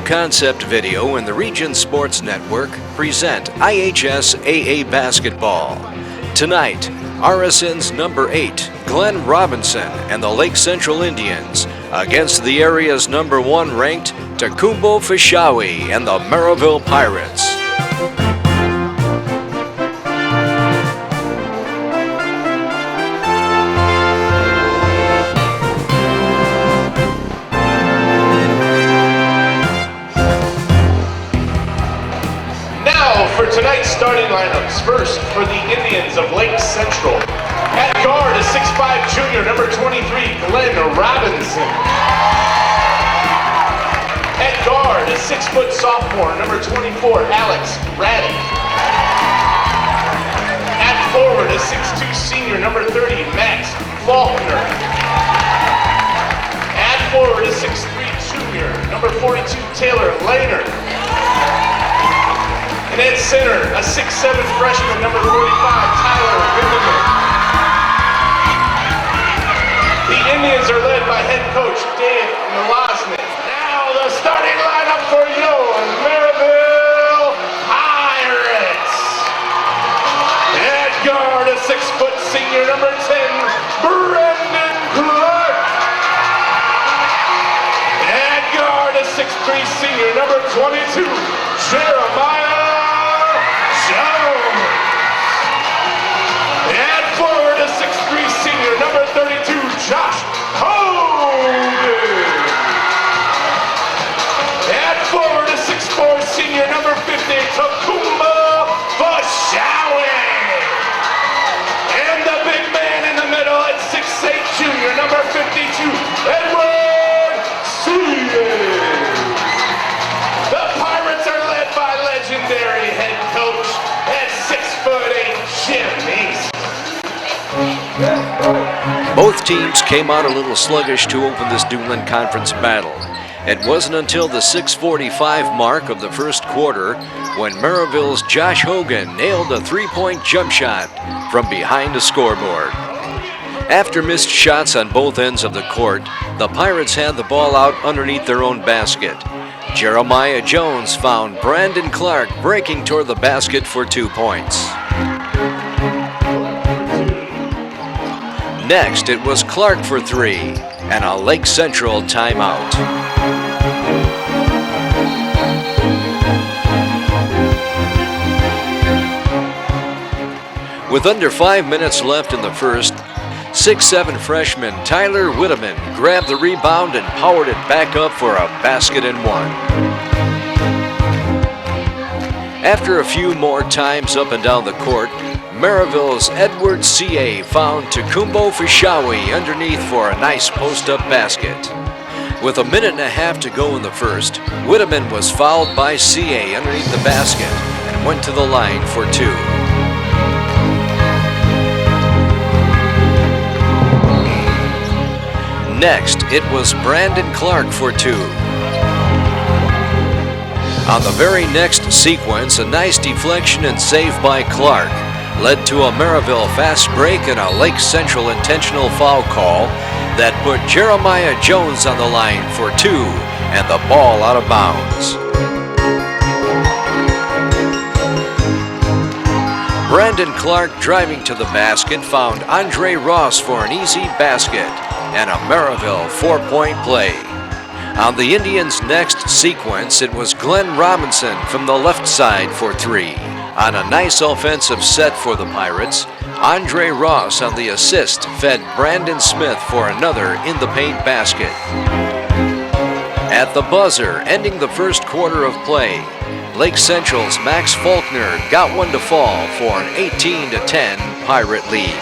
Concept Video and the Region Sports Network present IHSAA Basketball. Tonight, RSN's number 8, Glenn Robinson and the Lake Central Indians against the area's number 1 ranked Tacumbo Fishawi and the Merrillville Pirates. For tonight's starting lineups, first for the Indians of Lake Central. At guard is 6'5" junior, number 23, Glenn Robinson. At guard is 6-foot sophomore, number 24, Alex Raddick. At forward is 6'2" senior, number 30, Max Faulkner. At forward is 6'3" junior, number 42, Taylor Lehner. And at center, a 6'7" freshman, number 45, Tyler Whitman. The Indians are led by head coach Dave Milosnik. Now the starting lineup for your Merrillville Pirates. At guard, a 6-foot senior, number 10, Brendan Clark. At guard, a 6'3" senior, number 22, Jeremiah Jones. And forward a 6'3" senior, number 32, Josh Hogan. And forward a 6'4" senior, number 50, Tacumbo Fishawi. And the big man in the middle at 6'8" junior, number 52, Edward Seay. The Pirates are led by legendary head coach at 6'8", Jim East. Both teams came out a little sluggish to open this Duneland Conference battle. It wasn't until the 6:45 mark of the first quarter when Merrillville's Josh Hogan nailed a 3-point jump shot from behind the scoreboard. After missed shots on both ends of the court, the Pirates had the ball out underneath their own basket. Jeremiah Jones found Brandon Clark breaking toward the basket for 2 points. Next, it was Clark for 3 and a Lake Central timeout. With under 5 minutes left in the first, 6'7" freshman Tyler Whitman grabbed the rebound and powered it back up for a basket and one. After a few more times up and down the court, Merrillville's Edward Seay found Tacumbo Fishawi underneath for a nice post-up basket. With a minute and a half to go in the first, Whitman was fouled by Seay underneath the basket and went to the line for 2. Next, it was Brandon Clark for 2. On the very next sequence, a nice deflection and save by Clark led to a Merrillville fast break and a Lake Central intentional foul call that put Jeremiah Jones on the line for 2 and the ball out of bounds. Brandon Clark driving to the basket found Andre Ross for an easy basket and a Merrillville 4-point play. On the Indians' next sequence, it was Glenn Robinson from the left side for 3. On a nice offensive set for the Pirates, Andre Ross on the assist fed Brandon Smith for another in-the-paint basket. At the buzzer, ending the first quarter of play, Lake Central's Max Faulkner got one to fall for an 18-10 Pirate lead.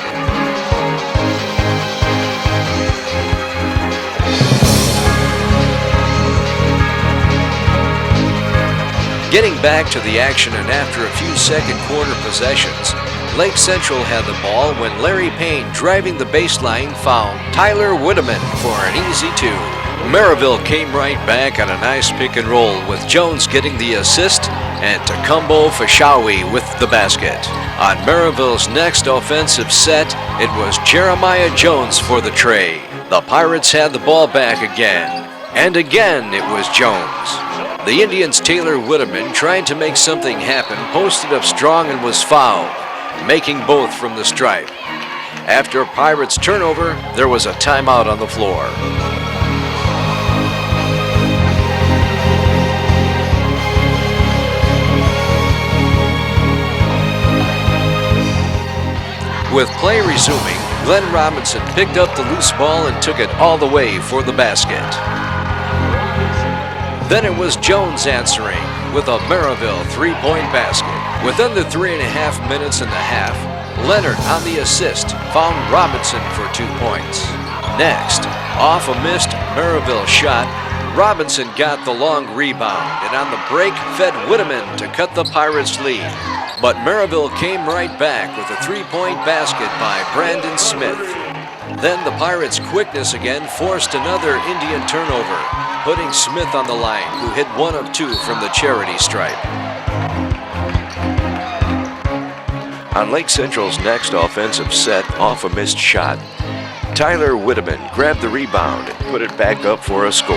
Getting back to the action and after a few second quarter possessions, Lake Central had the ball when Larry Payne driving the baseline found Tyler Whitman for an easy 2. Merrillville came right back on a nice pick and roll with Jones getting the assist and Tacumbo Fishawi with the basket. On Merrillville's next offensive set, it was Jeremiah Jones for the tray. The Pirates had the ball back again, and again it was Jones. The Indians' Taylor Whitteman, trying to make something happen, posted up strong and was fouled, making both from the stripe. After a Pirates turnover, there was a timeout on the floor. With play resuming, Glenn Robinson picked up the loose ball and took it all the way for the basket. Then it was Jones answering with a Merrillville three-point basket. With under 3.5 minutes in the half, Leonard on the assist found Robinson for 2 points. Next, off a missed Merrillville shot, Robinson got the long rebound and on the break fed Whitteman to cut the Pirates' lead. But Merrillville came right back with a three-point basket by Brandon Smith. Then the Pirates' quickness again forced another Indian turnover, putting Smith on the line, who hit 1 of 2 from the charity stripe. On Lake Central's next offensive set off a missed shot, Tyler Whitteman grabbed the rebound and put it back up for a score.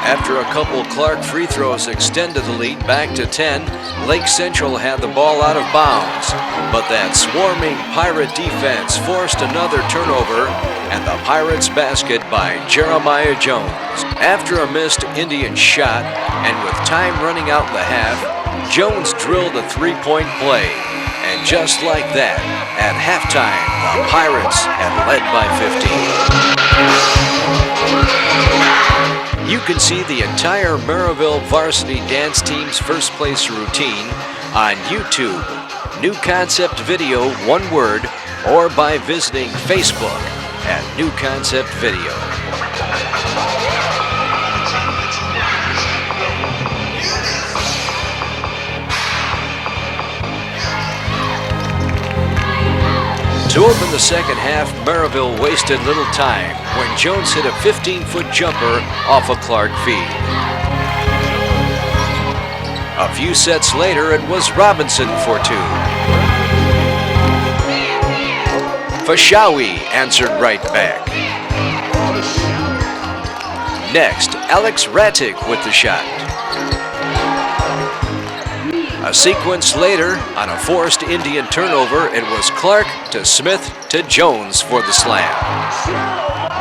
After a couple Clark free throws extended the lead back to 10, Lake Central had the ball out of bounds. But that swarming Pirate defense forced another turnover and the Pirates' basket by Jeremiah Jones. After a missed Indian shot and with time running out in the half, Jones drilled a three-point play. And just like that, at halftime, the Pirates had led by 15. You can see the entire Merrillville varsity dance team's first place routine on YouTube, New Concept Video, one word, or by visiting Facebook at New Concept Video. To open the second half, Merrillville wasted little time when Jones hit a 15-foot jumper off a Clark feed. A few sets later, it was Robinson for 2. Fashawi answered right back. Next, Alex Rattick with the shot. A sequence later, on a forced Indian turnover, it was Clark to Smith to Jones for the slam.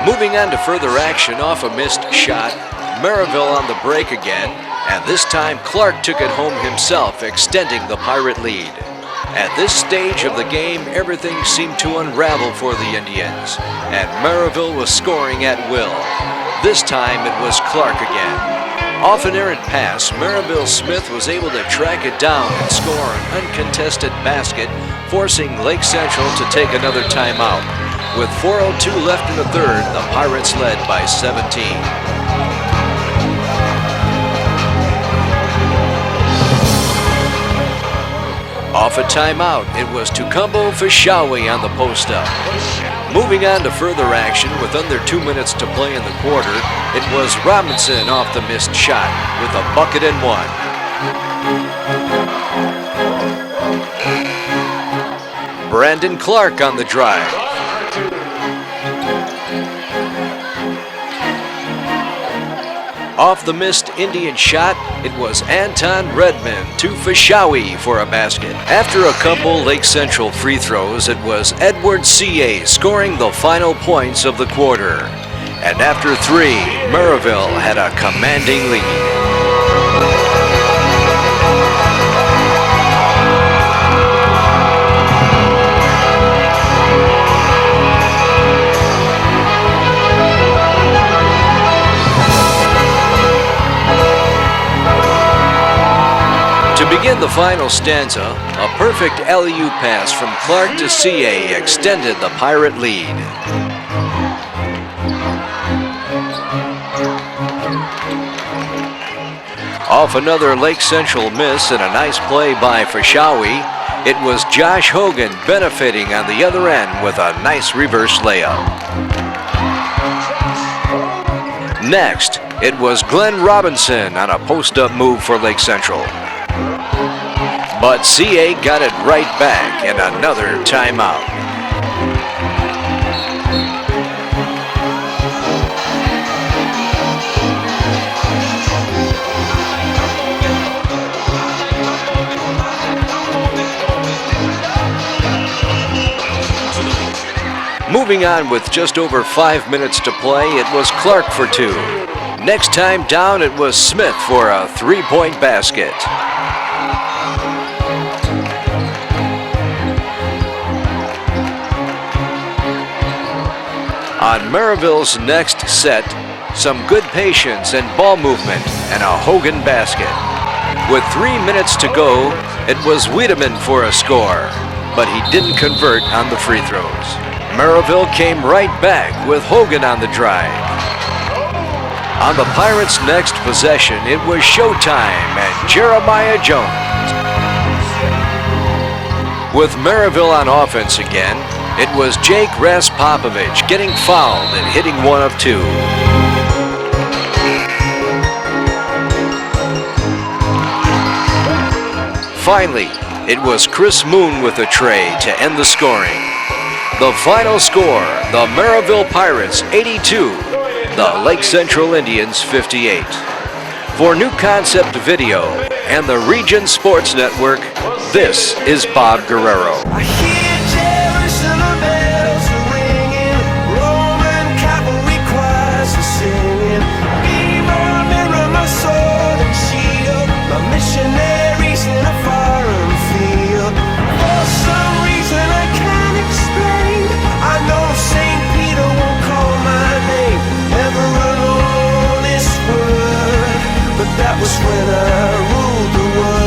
Moving on to further action off a missed shot, Merrillville on the break again, and this time Clark took it home himself, extending the Pirate lead. At this stage of the game, everything seemed to unravel for the Indians, and Merrillville was scoring at will. This time it was Clark again. Off an errant pass, Merrillville Smith was able to track it down and score an uncontested basket, forcing Lake Central to take another timeout. With 4:02 left in the third, the Pirates led by 17. Off a timeout, it was Tukumbo Fashawi on the post-up. Moving on to further action with under 2 minutes to play in the quarter, it was Robinson off the missed shot with a bucket and one. Brandon Clark on the drive. Off the missed Indian shot, it was Anton Redmond to Fashawi for a basket. After a couple Lake Central free throws, it was Edward C.A. scoring the final points of the quarter. And after 3, Merrillville had a commanding lead. To begin the final stanza, a perfect alley-oop pass from Clark to C.A. extended the Pirate lead. Off another Lake Central miss and a nice play by Fashawi, it was Josh Hogan benefiting on the other end with a nice reverse layup. Next, it was Glenn Robinson on a post-up move for Lake Central. But C.A. got it right back and another timeout. Moving on with just over 5 minutes to play, it was Clark for 2. Next time down, it was Smith for a 3-point basket. On Merrillville's next set, some good patience and ball movement and a Hogan basket. With 3 minutes to go, it was Wiedemann for a score, but he didn't convert on the free throws. Merrillville came right back with Hogan on the drive. On the Pirates' next possession, it was showtime and Jeremiah Jones. With Merrillville on offense again, it was Jake Raspopovich getting fouled and hitting 1 of 2. Finally, it was Chris Moon with a tray to end the scoring. The final score, the Merrillville Pirates 82, the Lake Central Indians 58. For New Concept Video and the Region Sports Network, this is Bob Guerrero. That was when I ruled the world.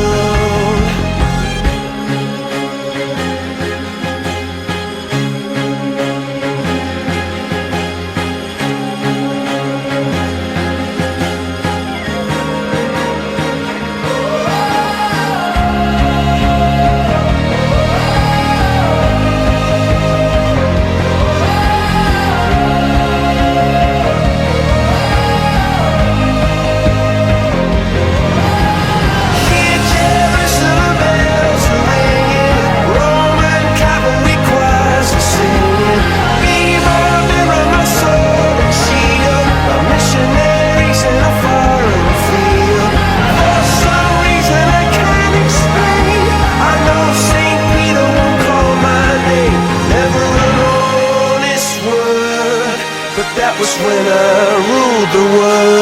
That was when I ruled the world.